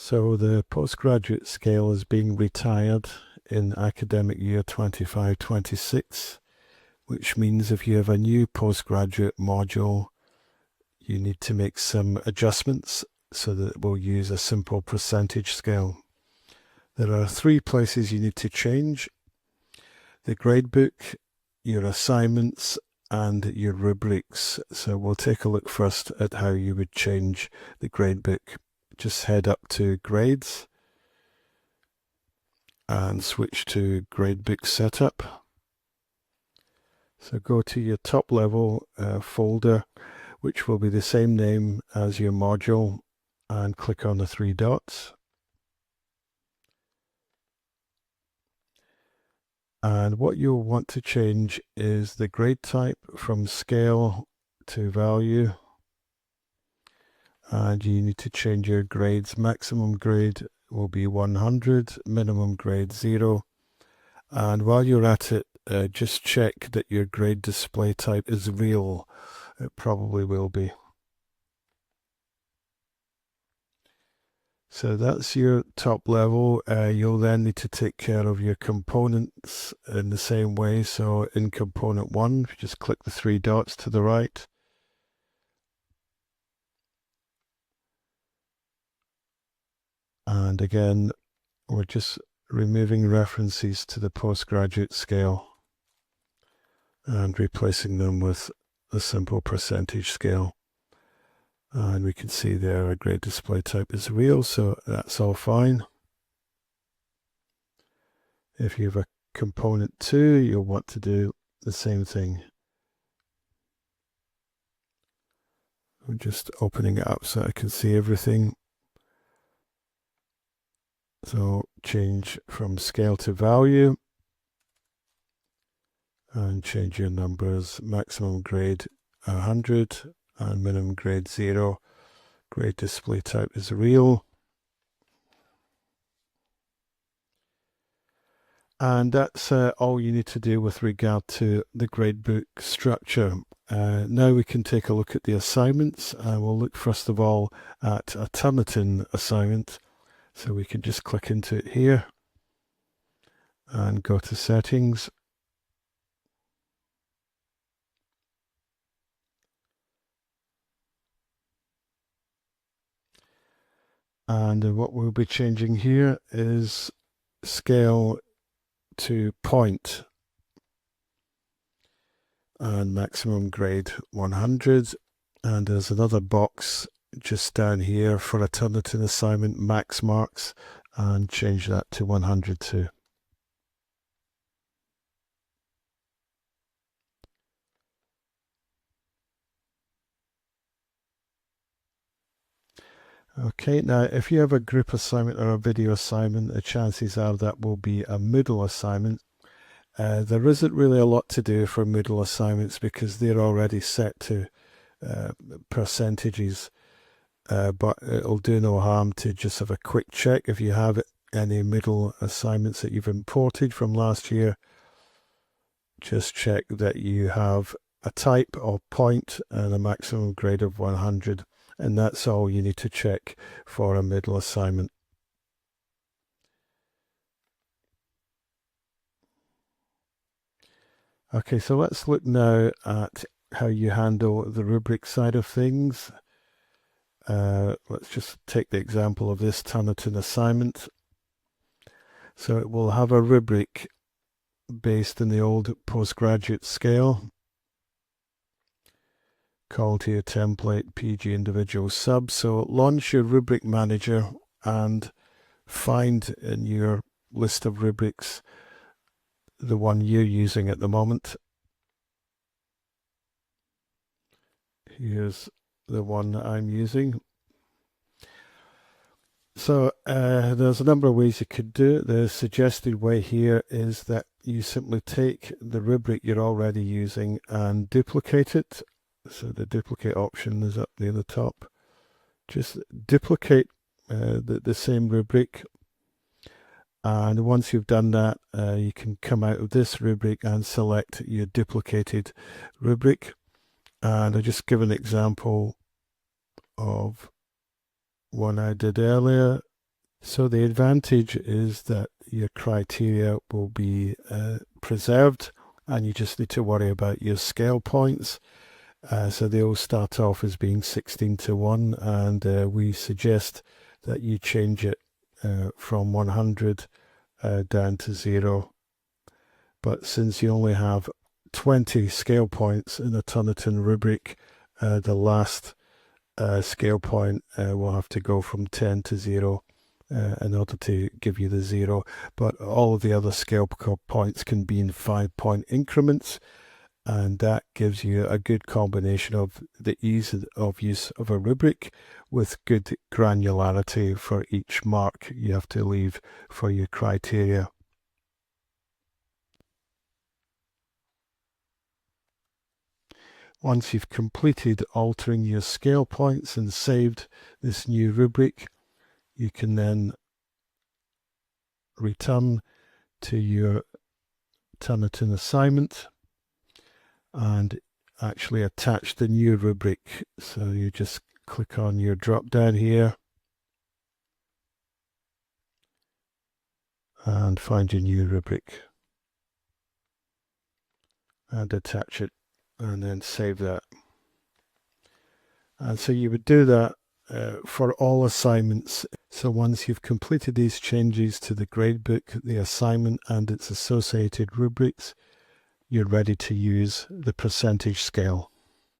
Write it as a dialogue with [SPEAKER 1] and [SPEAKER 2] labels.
[SPEAKER 1] So the postgraduate scale is being retired in academic year 25-26, which means if you have a new postgraduate module, you need to make some adjustments so that it will use a simple percentage scale. There are 3 places you need to change: the gradebook, your assignments, and your rubrics. So we'll take a look first at how you would change the gradebook. Just head up to grades and switch to gradebook setup. So go to your top level folder, which will be the same name as your module, and click on the 3 dots. And what you'll want to change is the grade type from scale to value. And you need to change your grades. Maximum grade will be 100, minimum grade 0. And while you're at it, just check that your grade display type is real. It probably will be. So that's your top level. You'll then need to take care of your components in the same way. So in component 1, just click the 3 dots to the right. And again, we're just removing references to the postgraduate scale and replacing them with a simple percentage scale. And we can see there our grade display type is real, so that's all fine. If you have a component 2, you'll want to do the same thing. I'm just opening it up so I can see everything. So change from scale to value and change your numbers. Maximum grade 100 and minimum grade 0. Grade display type is real. And that's all you need to do with regard to the gradebook structure. Now we can take a look at the assignments. We'll look first of all at a Turnitin assignment. So we can just click into it here and go to settings. And what we'll be changing here is scale to point and maximum grade 100. And there's another box just down here for a Turnitin assignment, max marks, and change that to 100 too. Okay, now if you have a group assignment or a video assignment, the chances are that will be a Moodle assignment. There isn't really a lot to do for Moodle assignments because they're already set to percentages, but it'll do no harm to just have a quick check if you have any Moodle assignments that you've imported from last year. Just check that you have a type or point and a maximum grade of 100. And that's all you need to check for a Moodle assignment. Okay, so let's look now at how you handle the rubric side of things. Let's just take the example of this Turnitin assignment. So it will have a rubric based in the old postgraduate scale. Call to your template PG individual sub. So launch your rubric manager and find in your list of rubrics the one you're using at the moment. Here's the one that I'm using. So there's a number of ways you could do it. The suggested way here is that you simply take the rubric you're already using and duplicate it. So the duplicate option is up near the top. Just duplicate the same rubric, and once you've done that, you can come out of this rubric and select your duplicated rubric. And I'll just give an example of one I did earlier. So the advantage is that your criteria will be preserved, and you just need to worry about your scale points. So they all start off as being 16:1, and we suggest that you change it from 100 down to 0. But since you only have 20 scale points in a Toniton rubric, the last scale point will have to go from 10 to 0 in order to give you the 0. But all of the other scale points can be in 5-point increments, and that gives you a good combination of the ease of use of a rubric with good granularity for each mark you have to leave for your criteria. Once you've completed altering your scale points and saved this new rubric, you can then return to your Toniton assignment and actually attach the new rubric. So you just click on your drop down here and find your new rubric and attach it, and then save that. And so you would do that for all assignments. So once you've completed these changes to the gradebook, the assignment and its associated rubrics, you're ready to use the percentage scale.